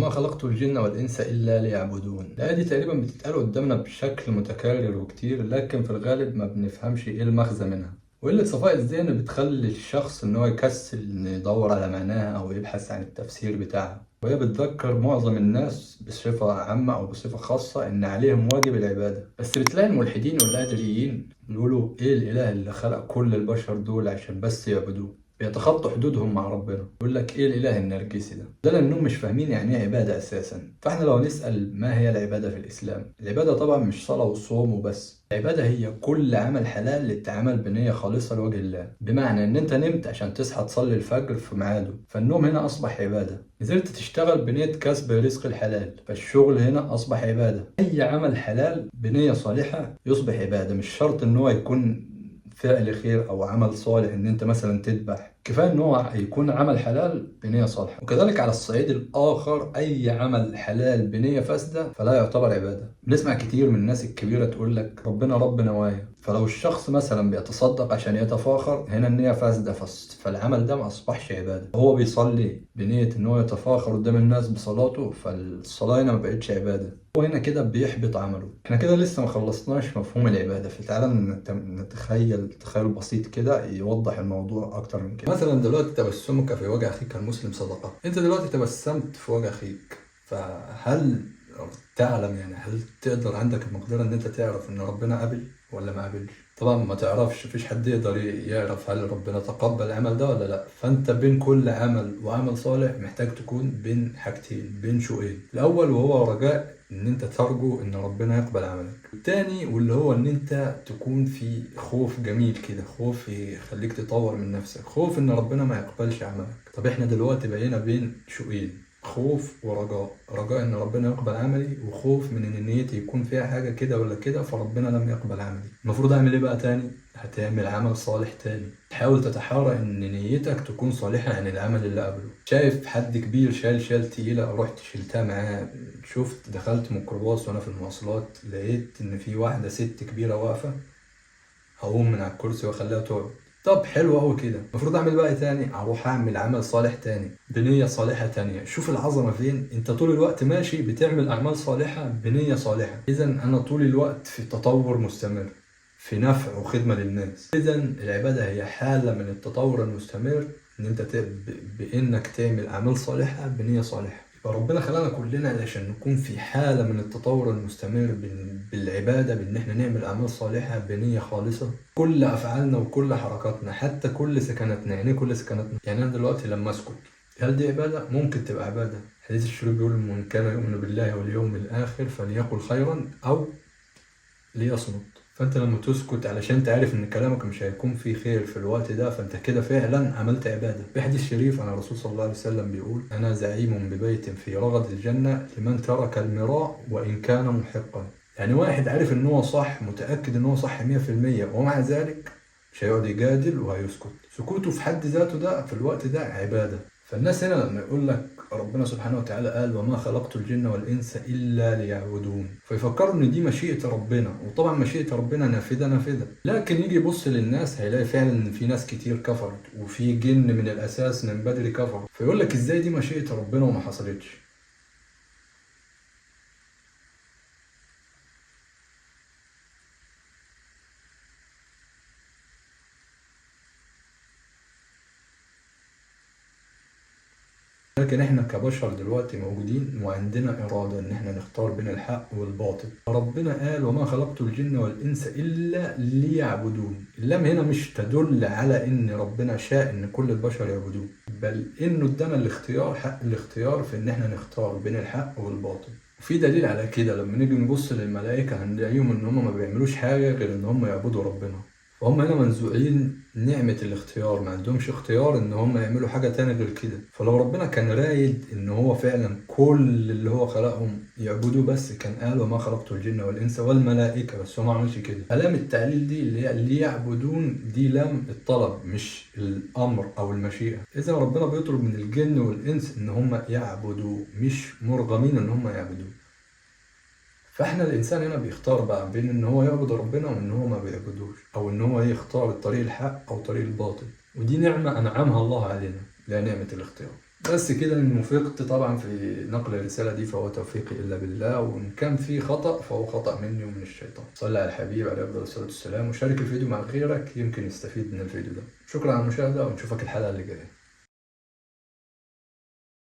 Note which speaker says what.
Speaker 1: وما خلقت الجن والإنس إلا ليعبدون. الآية دي تقريبا بتتقال قدامنا بشكل متكرر وكتير، لكن في الغالب ما بنفهمش إيه المغزى منها. وقلة صفاء الذهن بتخلي الشخص إن هو يكسل إنه يدور على معناها أو يبحث عن التفسير بتاعها. وهي بتذكر معظم الناس بصفة عامة أو بصفة خاصة إن عليهم واجب العبادة، بس بتلاقي الملحدين والأدريين يقولوا إيه الإله اللي خلق كل البشر دول عشان بس يعبدوه، بيتخطوا حدودهم مع ربنا. يقول لك ايه الاله النرجسي ده لانهم مش فاهمين يعني ايه عباده اساسا. فاحنا لو نسال ما هي العباده في الاسلام، العباده طبعا مش صلاه وصوم وبس. العباده هي كل عمل حلال للتعامل بنيه خالصه لوجه الله. بمعنى ان انت نمت عشان تصحى تصلي الفجر في ميعاده، فالنوم هنا اصبح عباده. نزلت تشتغل بنيه كسب رزق الحلال، فالشغل هنا اصبح عباده. اي عمل حلال بنيه صالحه يصبح عباده. مش شرط ان هو يكون فعل خير او عمل صالح ان انت مثلا تذبح، كفايه ان هو يكون عمل حلال بنيه صالحه. وكذلك على الصعيد الاخر، اي عمل حلال بنيه فاسده فلا يعتبر عباده. بنسمع كتير من الناس الكبيره تقول لك ربنا رب نوايا. فلو الشخص مثلا بيتصدق عشان يتفاخر، هنا النيه فاسده، فالعمل ده ما اصبحش عباده. هو بيصلي بنيه ان هو يتفاخر قدام الناس بصلاته، فالصلاه هنا ما بقتش عباده، وهنا كده بيحبط عمله. احنا كده لسه ما خلصناش مفهوم العبادة، فتعالى نتخيل تخيل بسيط كده يوضح الموضوع اكتر من كده. مثلا دلوقتي تبسمك في وجه اخيك المسلم صدقة. انت دلوقتي تبسمت في وجه اخيك، فهل تعلم يعني هل تقدر عندك المقدرة ان انت تعرف ان ربنا قبل ولا ما قبلش؟ طبعا ما تعرفش، مفيش حد يقدر يعرف هل ربنا تقبل العمل ده ولا لا. فانت بين كل عمل وعمل صالح محتاج تكون بين حاجتين، بين شوقين. الاول وهو رجاء ان انت ترجو ان ربنا يقبل عملك. التاني واللي هو ان انت تكون في خوف جميل كده، خوف يخليك تطور من نفسك، خوف ان ربنا ما يقبلش عملك. طب احنا دلوقتي بقينا بين شوقين، خوف ورجاء. رجاء ان ربنا يقبل عملي، وخوف من ان نيتي يكون فيها حاجه كده ولا كده فربنا لم يقبل عملي. المفروض اعمل ايه بقى تاني؟ هتعمل عمل صالح تاني. تحاول تتحرى ان نيتك تكون صالحه عن العمل اللي قبله. شايف حد كبير شال تقيله، رحت شلتها معاه. شفت دخلت ميكروباص وانا في المواصلات لقيت ان في واحده ست كبيره واقفه، هقوم من على الكرسي واخليها تقعد. طب حلو قوي كده، المفروض اعمل بقى إيه تاني؟ اروح اعمل عمل صالح تاني بنية صالحة تانية. شوف العظمة فين، انت طول الوقت ماشي بتعمل اعمال صالحة بنية صالحة. اذا انا طول الوقت في تطور مستمر، في نفع وخدمة للناس. اذا العبادة هي حالة من التطور المستمر، ان انت بانك تعمل اعمال صالحة بنية صالحة. فربنا خلقنا كلنا علشان نكون في حالة من التطور المستمر بالعبادة، بإن احنا نعمل أعمال صالحة بنية خالصة. كل أفعالنا وكل حركاتنا، حتى كل سكناتنا. يعني كل سكناتنا، يعني أنا دلوقتي لما أسكت، هل دي عبادة؟ ممكن تبقى عبادة. حديث الشريف بيقول من كان يؤمن بالله واليوم الآخر فليقل خيرا أو ليصمت. فانت لما تسكت علشان تعرف ان كلامك مش هيكون فيه خير في الوقت ده، فانت كده فعلا عملت عبادة. في حديث شريف عن الرسول صلى الله عليه وسلم بيقول انا زعيم ببيت في رغد الجنة لمن ترك المراء وان كان محقا. يعني واحد عارف ان هو صح، متأكد ان هو صح 100%، ومع ذلك مش هيقعد يجادل وهيسكت. سكوته في حد ذاته ده في الوقت ده عبادة. فالناس هنا لما يقول لك ربنا سبحانه وتعالى قال وما خلقت الجن والإنس إلا ليعبدون، فيفكروا إن دي مشيئة ربنا، وطبعا مشيئة ربنا نافذة. لكن يجي يبص للناس هيلاقي فعلا إن في ناس كتير كفرت، وفي جن من الأساس من بدري كفروا. فيقول لك إزاي دي مشيئة ربنا وما حصلتش؟ لكن احنا كبشر دلوقتي موجودين وعندنا إرادة إن احنا نختار بين الحق والباطل. ربنا قال وما خلقت الجن والإنس إلا ليعبدون. اللام هنا مش تدل على إن ربنا شاء إن كل البشر يعبدوه، بل إنه ادانا الاختيار، حق الاختيار في إن احنا نختار بين الحق والباطل. وفي دليل على كده لما نيجي نبص للملائكة هنلاقيهم إن هم ما بيعملوش حاجة غير إن هم يعبدوا ربنا. فهم هنا منزوعين نعمة الاختيار، ما عندهمش اختيار ان هم يعملوا حاجة تاني غير كده. فلو ربنا كان رايد ان هو فعلا كل اللي هو خلقهم يعبدوا بس، كان قال وما خلقت الجن والانس والملائكة، بس هو ما عملش كده. لام التعليل دي اللي هي ليعبدون دي لام الطلب مش الامر او المشيئة. اذا ربنا بيطلب من الجن والانس ان هم يعبدوا، مش مرغمين ان هم يعبدوا. فاحنا الانسان هنا بيختار بقى بين ان هو يعبد ربنا وان هو ما بيعبدوش، او ان هو يختار الطريق الحق او طريق الباطل. ودي نعمة انعمها الله علينا، لا نعمة الاختيار. بس كده، إن وفقت طبعا في نقل الرسالة دي فهو توفيقي إلا بالله، وإن كان في خطأ فهو خطأ مني ومن الشيطان. صلى على الحبيب عليه أفضل الصلاة والسلام، وشارك الفيديو مع غيرك يمكن يستفيد من الفيديو ده. شكرا على المشاهدة، ونشوفك الحلقة اللي جاية.